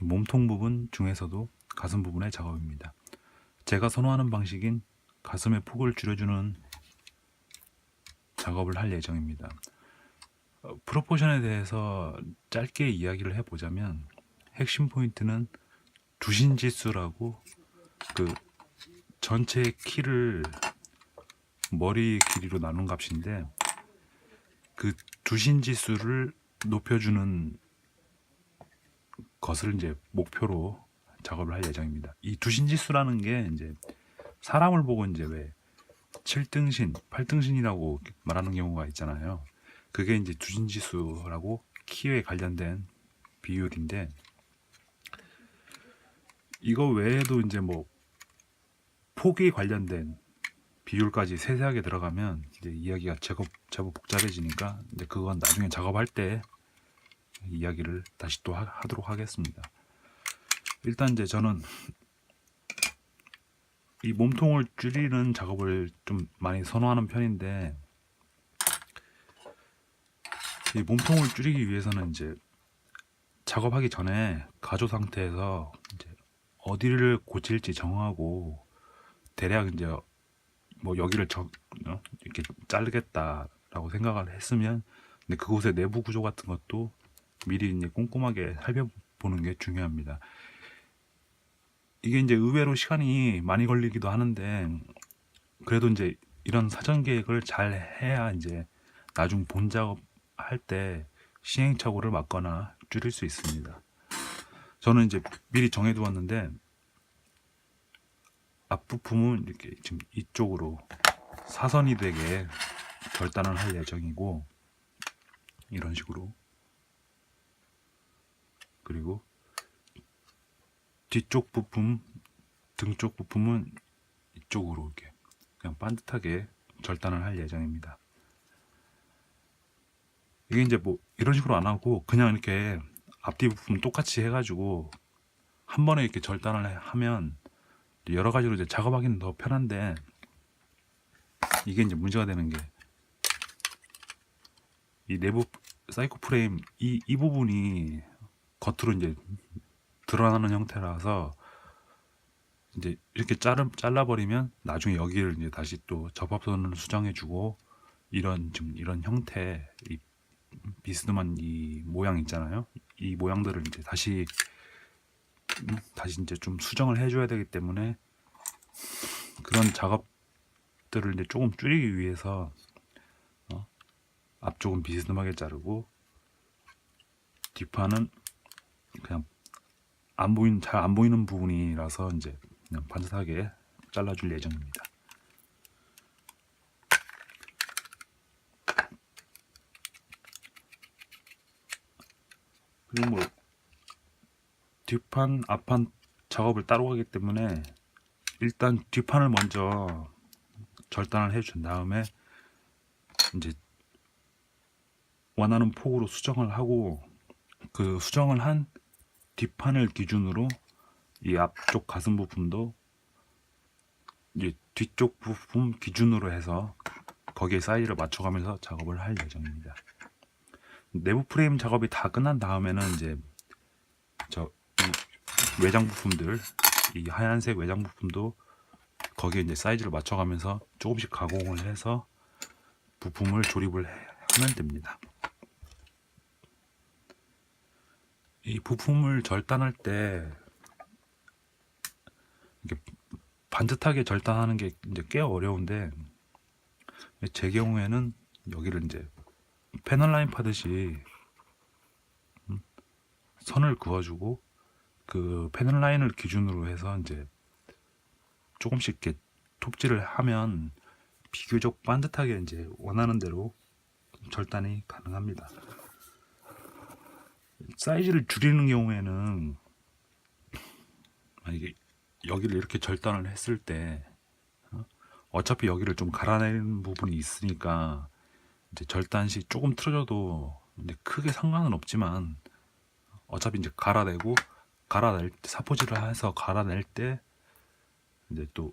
몸통 부분 중에서도 가슴 부분의 작업입니다. 제가 선호하는 방식인 가슴의 폭을 줄여주는 작업을 할 예정입니다. 프로포션에 대해서 짧게 이야기를 해보자면 핵심 포인트는 두신지수라고 그 전체 키를 머리 길이로 나눈 값인데 그 두신지수를 높여주는 것을 이제 목표로 작업을 할 예정입니다. 이 두신지수라는 게 이제 사람을 보고 이제 왜 7등신, 8등신이라고 말하는 경우가 있잖아요. 그게 이제 두신지수라고 키에 관련된 비율인데 이거 외에도 이제 뭐 폭이 관련된 비율까지 세세하게 들어가면 이제 이야기가 제법 복잡해지니까 이제 그건 나중에 작업할 때 이야기를 다시 또 하도록 하겠습니다. 일단 이제 저는 이 몸통을 줄이는 작업을 좀 많이 선호하는 편인데 이 몸통을 줄이기 위해서는 이제 작업하기 전에 가조 상태에서 이제 어디를 고칠지 정하고 대략 이제 뭐 여기를 이렇게 자르겠다라고 생각을 했으면 근데 그곳의 내부 구조 같은 것도 미리 이제 꼼꼼하게 살펴보는 게 중요합니다. 이게 이제 의외로 시간이 많이 걸리기도 하는데 그래도 이제 이런 사전 계획을 잘 해야 이제 나중 본 작업 할 때 시행착오를 막거나 줄일 수 있습니다. 저는 이제 미리 정해두었는데 앞부품은 이렇게 지금 이쪽으로 사선이 되게 결단을 할 예정이고 이런 식으로 그리고 뒤쪽 부품 등 쪽 부품은 이쪽으로 이렇게 그냥 반듯하게 절단을 할 예정입니다. 이게 이제 뭐 이런 식으로 안 하고 그냥 이렇게 앞뒤 부품 똑같이 해가지고 한 번에 이렇게 절단을 하면 여러 가지로 이제 작업하기는 더 편한데 이게 이제 문제가 되는 게 이 내부 사이코 프레임 이 부분이 겉으로 이제 드러나는 형태라서 이제 이렇게 잘라버리면 나중에 여기를 이제 다시 또 접합선을 수정해주고 지금 이런 형태 이 비스듬한 이 모양 있잖아요. 이 모양들을 이제 다시 이제 좀 수정을 해줘야 되기 때문에 그런 작업들을 이제 조금 줄이기 위해서 앞쪽은 비스듬하게 자르고 뒷판은 그냥 잘 안 보이는 부분이라서 이제 그냥 반듯하게 잘라줄 예정입니다. 그리고 뭐 뒷판, 앞판 작업을 따로 하기 때문에 일단 뒷판을 먼저 절단을 해준 다음에 이제 원하는 폭으로 수정을 하고 그 수정을 한 뒷판을 기준으로 이 앞쪽 가슴 부품도 이제 뒤쪽 부품 기준으로 해서 거기에 사이즈를 맞춰가면서 작업을 할 예정입니다. 내부 프레임 작업이 다 끝난 다음에는 이제 이 외장 부품들, 이 하얀색 외장 부품도 거기에 이제 사이즈를 맞춰가면서 조금씩 가공을 해서 부품을 조립을 하면 됩니다. 이 부품을 절단할 때 이게 반듯하게 절단하는 게 이제 꽤 어려운데 제 경우에는 여기를 이제 패널 라인 파듯이 선을 그어주고 그 패널 라인을 기준으로 해서 이제 조금씩 이렇게 톱질을 하면 비교적 반듯하게 이제 원하는 대로 절단이 가능합니다. 사이즈를 줄이는 경우에는 이게 여기를 이렇게 절단을 했을 때 어차피 여기를 좀 갈아내는 부분이 있으니까 이제 절단 시 조금 틀어져도 이제 크게 상관은 없지만 어차피 이제 갈아낼 때 사포질을 해서 갈아낼 때 이제 또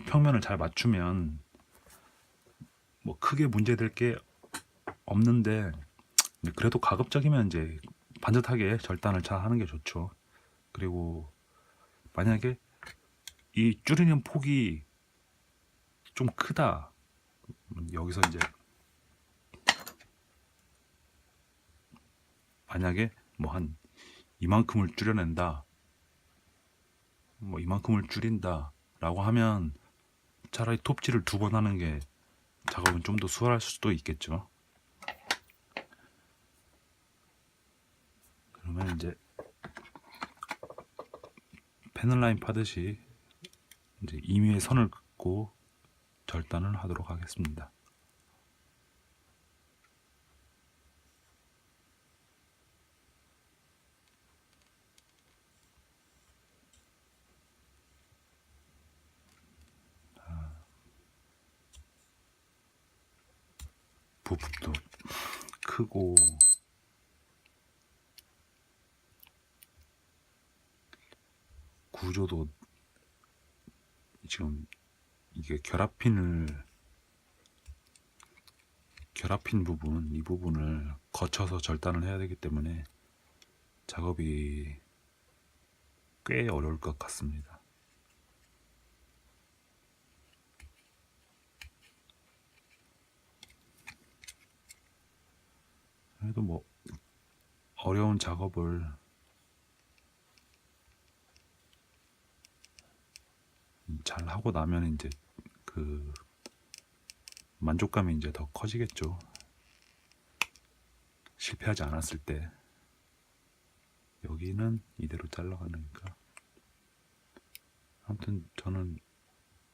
평면을 잘 맞추면 뭐 크게 문제될 게 없는데 그래도 가급적이면 이제 반듯하게 절단을 잘 하는 게 좋죠. 그리고 만약에 이 줄이는 폭이 좀 크다, 여기서 이제 만약에 뭐 한 이만큼을 줄여낸다, 뭐 이만큼을 줄인다 라고 하면 차라리 톱질을 2번 하는 게 작업은 좀 더 수월할 수도 있겠죠. 그러면 이제 패널라인 파듯이 이제 임의의 선을 긋고 절단을 하도록 하겠습니다. 부품도 크고 구조도 지금 이게 결합핀 부분, 이 부분을 거쳐서 절단을 해야 되기 때문에 작업이 꽤 어려울 것 같습니다. 그래도 뭐 어려운 작업을 잘 하고 나면 이제 그 만족감이 이제 더 커지겠죠. 실패하지 않았을 때. 여기는 이대로 잘라가니까. 아무튼 저는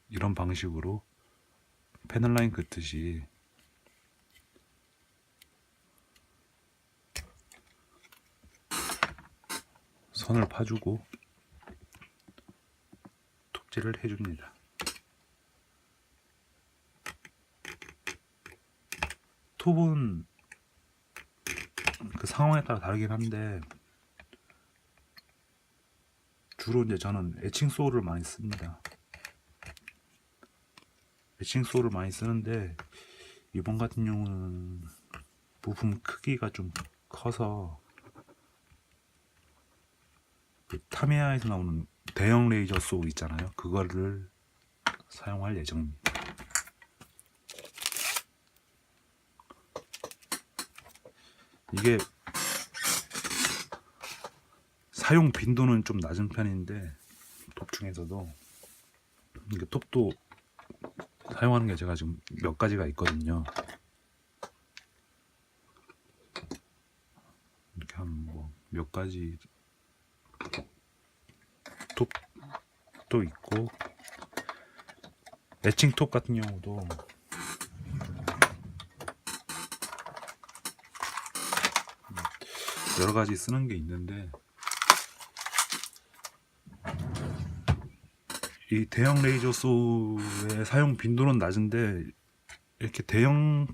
이런 방식으로 패널라인 긋듯이 선을 파주고 톱질을 해줍니다. 톱은 그 상황에 따라 다르긴 한데 주로 이제 저는 에칭 소울을 많이 씁니다. 에칭 소울을 많이 쓰는데 이번 같은 경우는 부품 크기가 좀 커서 그 타미야에서 나오는 대형 레이저 소울 있잖아요. 그거를 사용할 예정입니다. 이게 사용 빈도는 좀 낮은 편인데 톱 중에서도 이게 톱도 사용하는 게 제가 지금 몇 가지가 있거든요. 이렇게 한 뭐 몇 가지 톱도 있고 에칭 톱 같은 경우도 여러 가지 쓰는 게 있는데 이 대형 레이저 소의 사용 빈도는 낮은데 이렇게 대형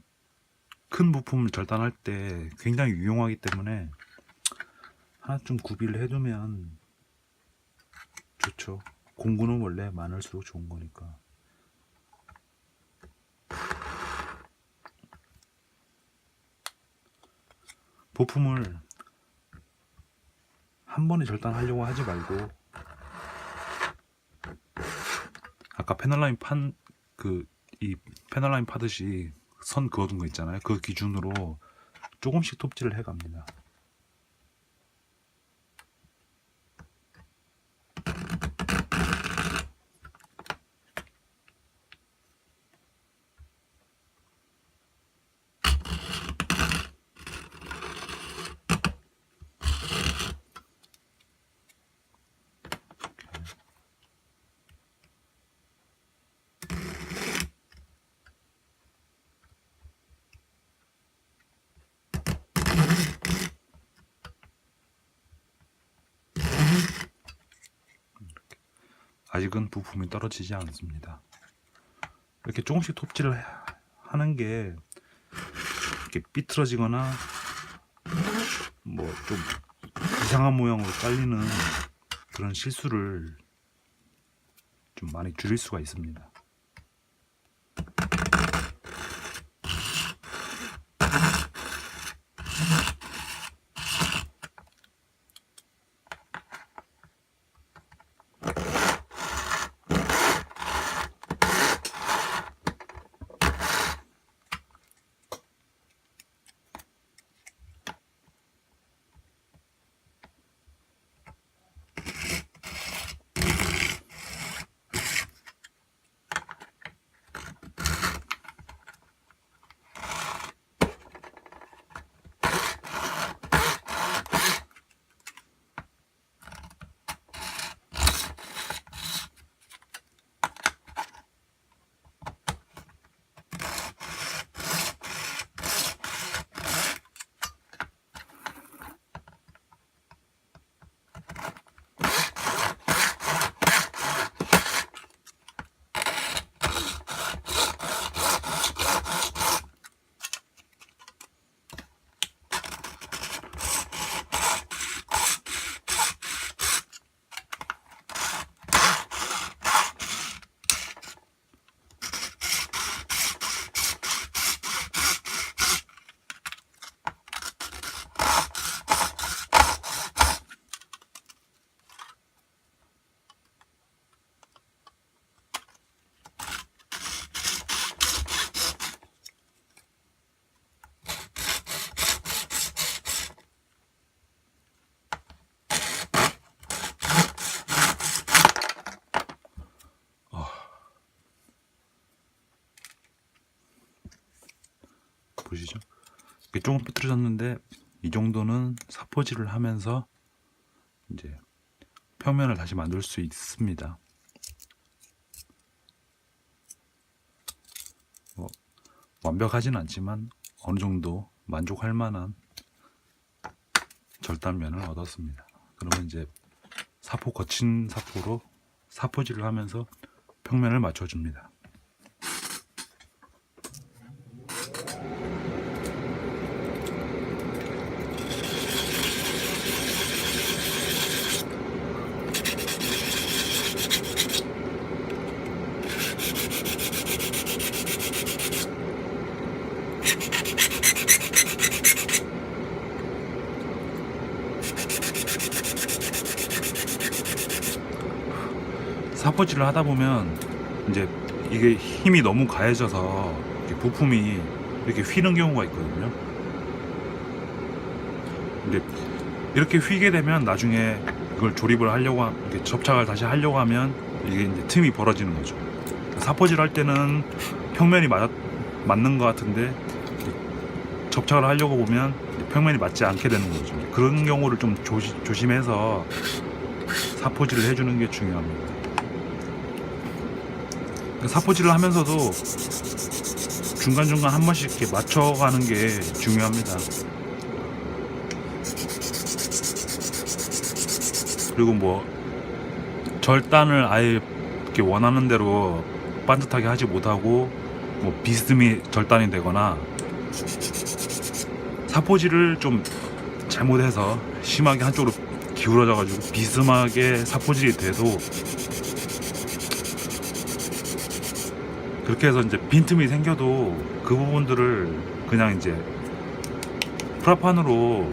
큰 부품을 절단할 때 굉장히 유용하기 때문에 하나쯤 구비를 해두면 좋죠. 공구는 원래 많을수록 좋은 거니까. 부품을 한 번에 절단하려고 하지 말고 아까 패널라인 이 패널라인 파듯이 선 그어둔 거 있잖아요. 그 기준으로 조금씩 톱질을 해갑니다. 아직은 부품이 떨어지지 않습니다. 이렇게 조금씩 톱질을 하는 게 이렇게 삐뚤어지거나 뭐 좀 이상한 모양으로 잘리는 그런 실수를 좀 많이 줄일 수가 있습니다. 보시죠. 이게 조금 삐뚤어졌는데 이 정도는 사포질을 하면서 이제 평면을 다시 만들 수 있습니다. 뭐 완벽하진 않지만 어느 정도 만족할 만한 절단면을 얻었습니다. 그러면 이제 거친 사포로 사포질을 하면서 평면을 맞춰줍니다. 사포질을 하다 보면 이제 이게 힘이 너무 가해져서 이렇게 부품이 이렇게 휘는 경우가 있거든요. 근데 이렇게 휘게 되면 나중에 이걸 조립을 하려고 이렇게 접착을 다시 하려고 하면 이게 이제 틈이 벌어지는 거죠. 사포질 할 때는 평면이 맞는 것 같은데 접착을 하려고 보면 평면이 맞지 않게 되는 거죠. 그런 경우를 좀 조심해서 사포질을 해주는 게 중요합니다. 사포질을 하면서도 중간중간 한 번씩 이렇게 맞춰가는 게 중요합니다. 그리고 뭐 절단을 아예 이렇게 원하는 대로 반듯하게 하지 못하고 뭐 비스듬히 절단이 되거나 사포질을 좀 잘못해서 심하게 한쪽으로 기울어져 가지고 비스듬하게 사포질이 돼도 그렇게 해서 이제 빈틈이 생겨도 그 부분들을 그냥 이제 프라판으로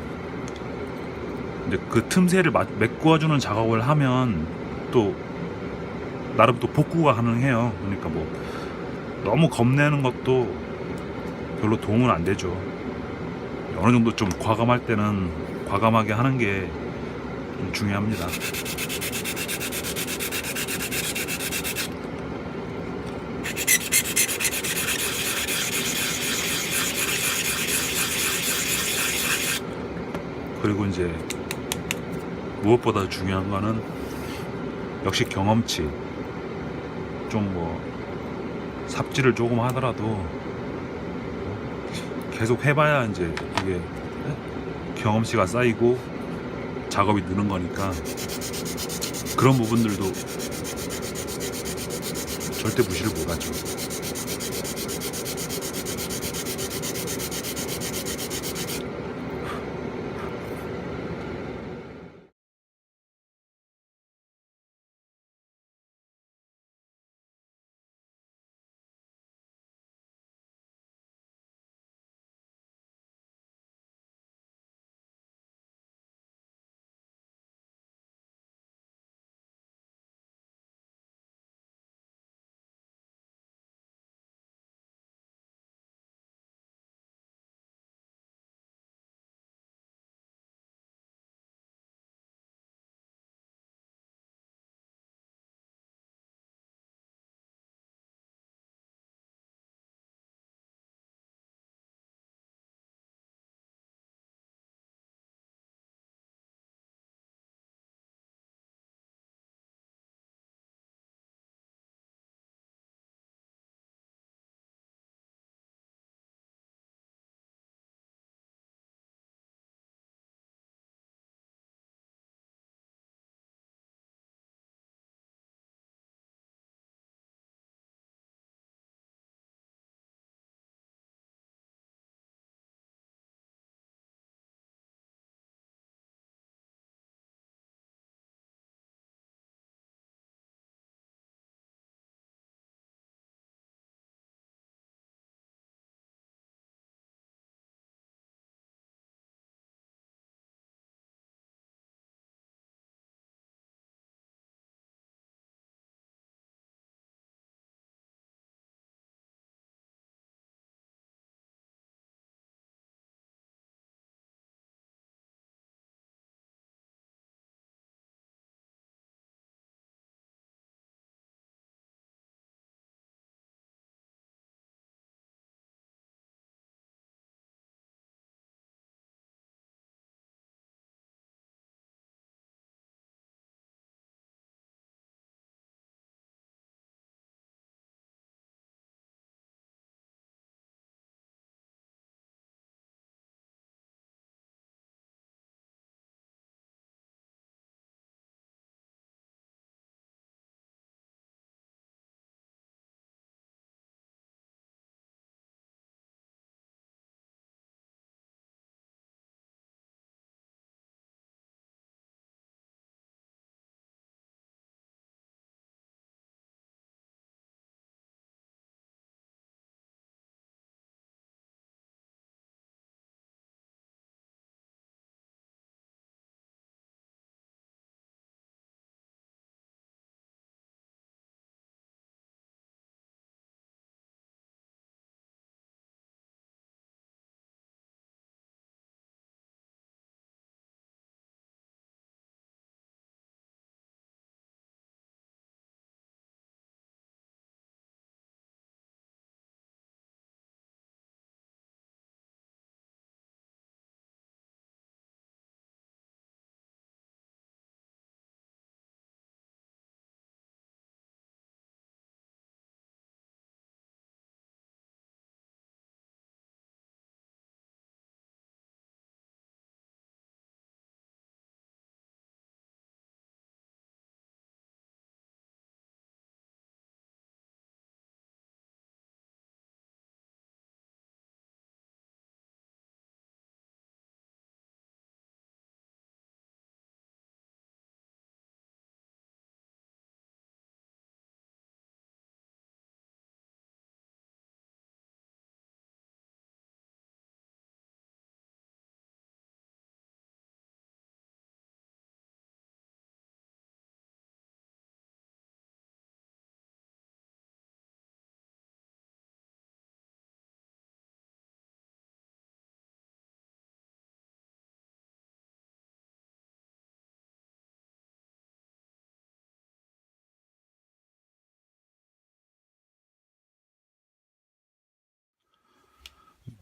이제 그 틈새를 메꾸어주는 작업을 하면 또 나름 또 복구가 가능해요. 그러니까 뭐 너무 겁내는 것도 별로 도움은 안 되죠. 어느 정도 좀 과감할 때는 과감하게 하는 게 좀 중요합니다. 그리고 이제 무엇보다 중요한 거는 역시 경험치. 좀 뭐 삽질을 조금 하더라도 계속 해봐야 이제 이게 경험치가 쌓이고 작업이 느는 거니까 그런 부분들도 절대 무시를 못하죠.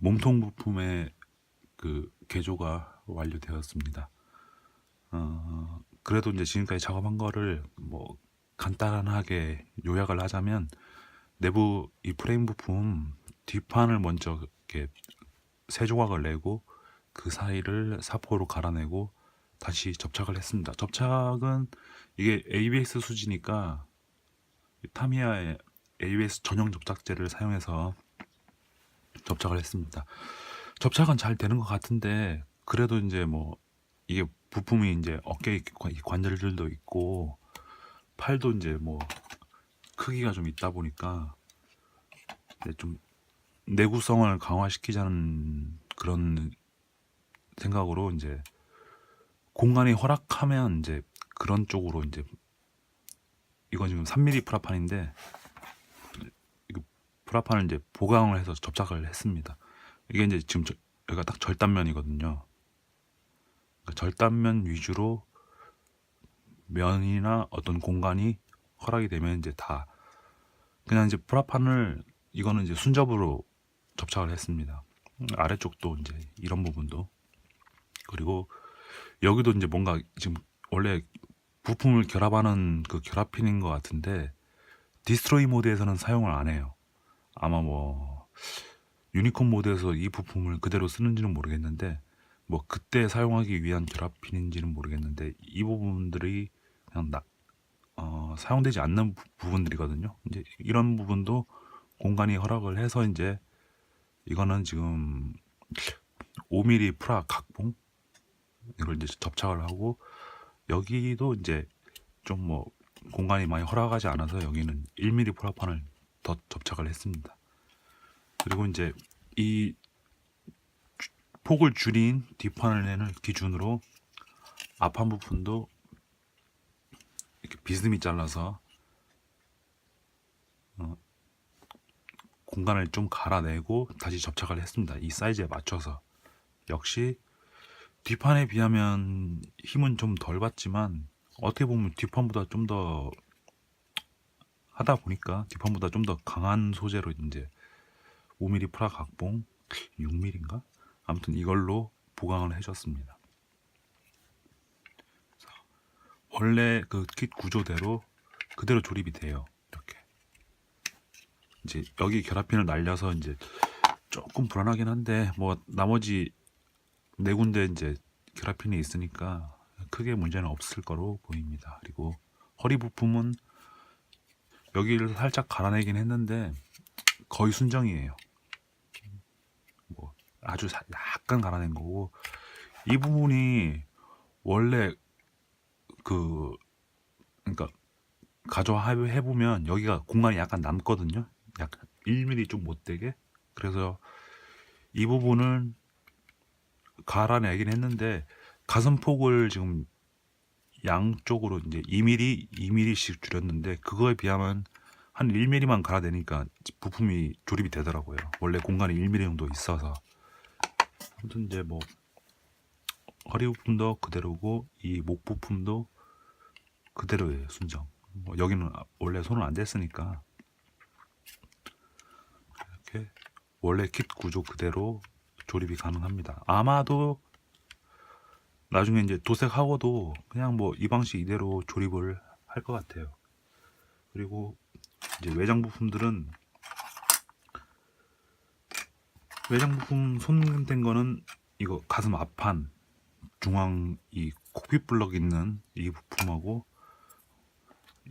몸통 부품의 그 개조가 완료되었습니다. 그래도 이제 지금까지 작업한 거를 뭐 간단하게 요약을 하자면, 내부 이 프레임 부품 뒷판을 먼저 이렇게 세 조각을 내고 그 사이를 사포로 갈아내고 다시 접착을 했습니다. 접착은 이게 ABS 수지니까 타미야의 ABS 전용 접착제를 사용해서 접착을 했습니다. 접착은 잘 되는 것 같은데, 그래도 이제 뭐 이게 부품이 이제 어깨 관절들도 있고 팔도 이제 뭐 크기가 좀 있다 보니까 이제 좀 내구성을 강화시키자는 그런 생각으로 이제 공간이 허락하면 이제 그런 쪽으로 이제, 이건 지금 3mm 프라판인데 이거 프라판을 이제 보강을 해서 접착을 했습니다. 이게 이제 지금 여기가 딱 절단면이거든요. 그러니까 절단면 위주로 면이나 어떤 공간이 허락이 되면 이제 다 그냥 이제 프라판을, 이거는 이제 순접으로 접착을 했습니다. 아래쪽도 이제 이런 부분도, 그리고 여기도 이제 뭔가 지금 원래 부품을 결합하는 그 결합핀인 것 같은데 디스트로이 모드에서는 사용을 안 해요. 아마 뭐 유니콘 모드에서 이 부품을 그대로 쓰는지는 모르겠는데, 뭐 그때 사용하기 위한 결합핀인지는 모르겠는데 이 부분들이 그냥 사용되지 않는 부분들이거든요. 이제 이런 부분도 공간이 허락을 해서 이제 이거는 지금 5mm 프라 각봉 이걸 이제 접착을 하고, 여기도 이제 좀 뭐 공간이 많이 허락하지 않아서 여기는 1mm 프라판을 더 접착을 했습니다. 그리고 이제 이 폭을 줄인 뒷판을 기준으로 앞판 부분도 이렇게 비스듬히 잘라서 공간을 좀 갈아내고 다시 접착을 했습니다. 이 사이즈에 맞춰서. 역시 뒷판에 비하면 힘은 좀 덜 받지만 어떻게 보면 뒷판보다 좀 더 하다 보니까 뒷판보다 좀 더 강한 소재로 이제 5mm 프라 각봉 6mm인가? 아무튼 이걸로 보강을 해줬습니다. 원래 그 킷 구조대로 그대로 조립이 돼요. 이렇게 이제 여기 결합핀을 날려서 이제 조금 불안하긴 한데 뭐 나머지 네 군데 이제 결합핀이 있으니까 크게 문제는 없을 거로 보입니다. 그리고 허리 부품은 여기를 살짝 갈아내긴 했는데 거의 순정이에요. 뭐 아주 약간 갈아낸 거고, 이 부분이 원래 그러니까 가져해 보면 여기가 공간이 약간 남거든요. 약간 1mm 좀 못되게. 그래서 이 부분은 갈아내긴 했는데 가슴폭을 지금 양쪽으로 이제 2mm, 2mm씩 줄였는데 그거에 비하면 한 1mm만 갈아내니까 부품이 조립이 되더라고요. 원래 공간이 1mm 정도 있어서. 아무튼 이제 뭐 허리 부품도 그대로고 이 목 부품도 그대로예요. 순정. 뭐 여기는 원래 손을 안 댔으니까 이렇게 원래 킷 구조 그대로 조립이 가능합니다. 아마도 나중에 이제 도색하고도 그냥 뭐 이 방식 이대로 조립을 할 것 같아요. 그리고 이제 외장 부품들은, 외장 부품 손댄 거는 이거 가슴 앞판 중앙 이 콕핏 블럭 있는 이 부품하고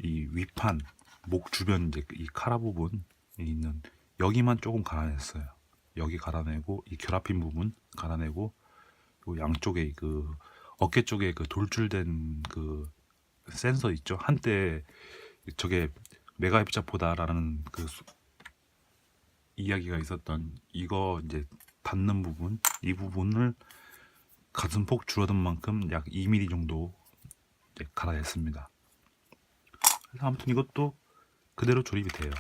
이 위판 목 주변 이제 이 카라 부분에 있는 여기만 조금 갈아냈어요. 여기 갈아내고 이 결합핀 부분 갈아내고, 요 양쪽에 그 어깨 쪽에 그 돌출된 그 센서 있죠. 한때 저게 메가입자포다라는 그 이야기가 있었던 이거 이제 닿는 부분, 이 부분을 가슴폭 줄어든 만큼 약 2mm 정도 이제 갈아냈습니다. 그래서 아무튼 이것도 그대로 조립이 돼요.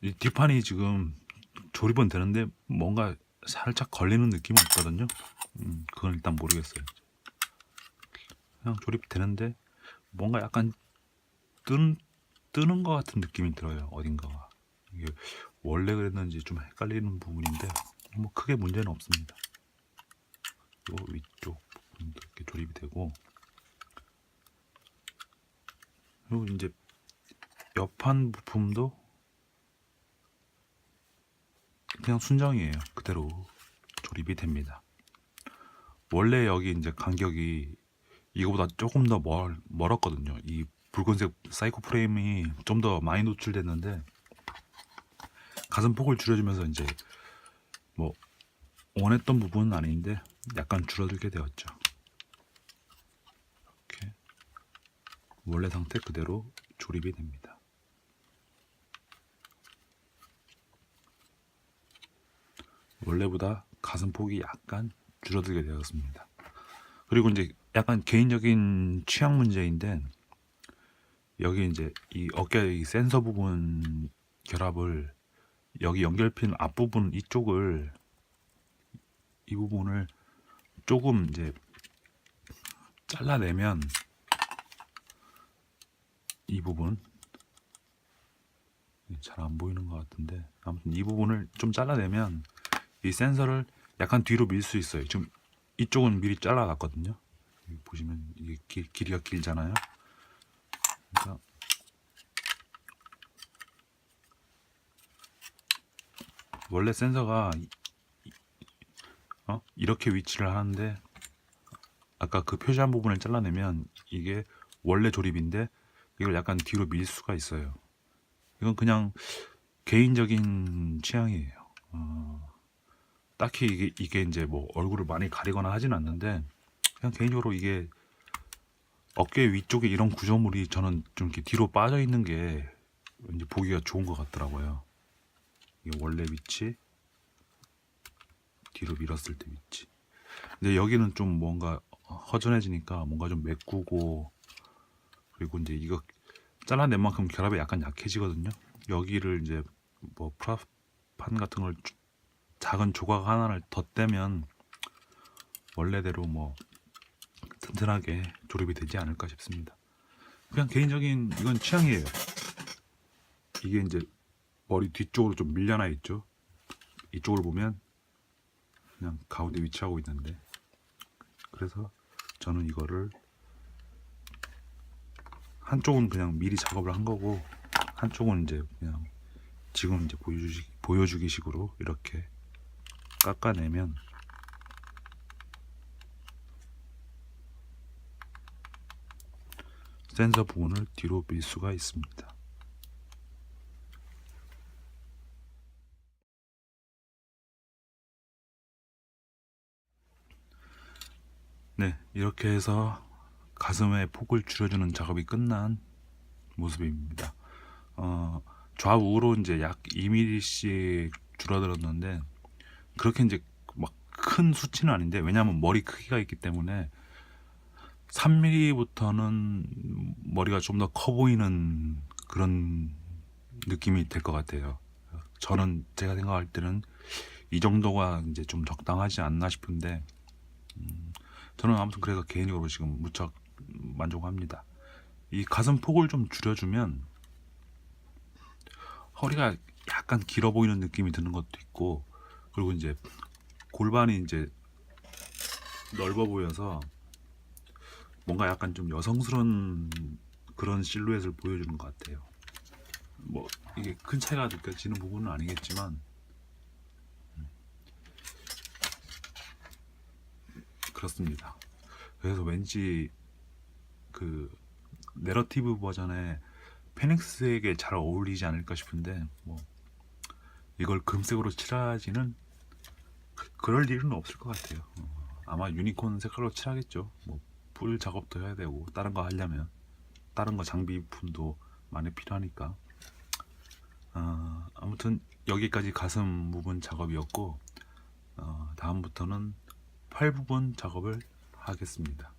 이 뒷판이 지금 조립은 되는데 뭔가 살짝 걸리는 느낌은 있거든요. 그건 일단 모르겠어요. 그냥 조립되는데 뭔가 약간 뜨는 것 같은 느낌이 들어요. 어딘가가. 이게 원래 그랬는지 좀 헷갈리는 부분인데 뭐 크게 문제는 없습니다. 요 위쪽 부분도 이렇게 조립이 되고, 그리고 이제 옆판 부품도 그냥 순정이에요. 그대로 조립이 됩니다. 원래 여기 이제 간격이 이거보다 조금 더 멀었거든요. 이 붉은색 사이코 프레임이 좀 더 많이 노출됐는데 가슴 폭을 줄여주면서 이제 뭐 원했던 부분은 아닌데 약간 줄어들게 되었죠. 이렇게 원래 상태 그대로 조립이 됩니다. 원래보다 가슴 폭이 약간 줄어들게 되었습니다. 그리고 이제 약간 개인적인 취향 문제인데, 여기 이제 이 어깨 이 센서 부분 결합을, 여기 연결핀 앞부분 이쪽을, 이 부분을 조금 이제 잘라내면, 이 부분 잘 안 보이는 것 같은데 아무튼 이 부분을 좀 잘라내면 이 센서를 약간 뒤로 밀 수 있어요. 지금 이쪽은 미리 잘라놨거든요. 여기 보시면 이게 길이가 길잖아요. 그러니까 원래 센서가 이렇게 위치를 하는데, 아까 그 표시한 부분을 잘라내면 이게 원래 조립인데 이걸 약간 뒤로 밀 수가 있어요. 이건 그냥 개인적인 취향이에요. 딱히 이게 이제 뭐 얼굴을 많이 가리거나 하진 않는데, 그냥 개인적으로 이게 어깨 위쪽에 이런 구조물이 저는 좀 이렇게 뒤로 빠져 있는 게 왠지 보기가 좋은 것 같더라고요. 이게 원래 위치, 뒤로 밀었을 때 위치. 근데 여기는 좀 뭔가 허전해지니까 뭔가 좀 메꾸고, 그리고 이제 이거 잘라낸 만큼 결합이 약간 약해지거든요. 여기를 이제 뭐 프라판 같은 걸 작은 조각 하나를 덧대면 원래대로 뭐 튼튼하게 조립이 되지 않을까 싶습니다. 그냥 개인적인 이건 취향이에요. 이게 이제 머리 뒤쪽으로 좀 밀려나 있죠. 이쪽으로 보면 그냥 가운데 위치하고 있는데, 그래서 저는 이거를 한쪽은 그냥 미리 작업을 한 거고, 한쪽은 이제 그냥 지금 이제 보여주기 식으로 이렇게 깎아내면 센서 부분을 뒤로 밀 수가 있습니다. 네, 이렇게 해서 가슴의 폭을 줄여주는 작업이 끝난 모습입니다. 좌우로 이제 약 2mm씩 줄어들었는데, 그렇게 이제 막 큰 수치는 아닌데, 왜냐하면 머리 크기가 있기 때문에 3mm부터는 머리가 좀 더 커 보이는 그런 느낌이 될 것 같아요. 제가 생각할 때는 이 정도가 이제 좀 적당하지 않나 싶은데, 저는 아무튼 그래서 개인적으로 지금 무척 만족합니다. 이 가슴 폭을 좀 줄여주면 허리가 약간 길어 보이는 느낌이 드는 것도 있고, 그리고 이제 골반이 이제 넓어 보여서 뭔가 약간 좀 여성스러운 그런 실루엣을 보여주는 것 같아요. 뭐 이게 큰 차이가 느껴지는 부분은 아니겠지만 그렇습니다. 그래서 왠지 그 내러티브 버전의 페닉스에게 잘 어울리지 않을까 싶은데, 뭐 이걸 금색으로 칠하지는 그럴 일은 없을 것 같아요. 아마 유니콘 색깔로 칠하겠죠. 뭐 풀 작업도 해야 되고 다른 거 하려면 다른 거 장비품도 많이 필요하니까. 아무튼 여기까지 가슴 부분 작업이었고, 다음부터는 팔 부분 작업을 하겠습니다.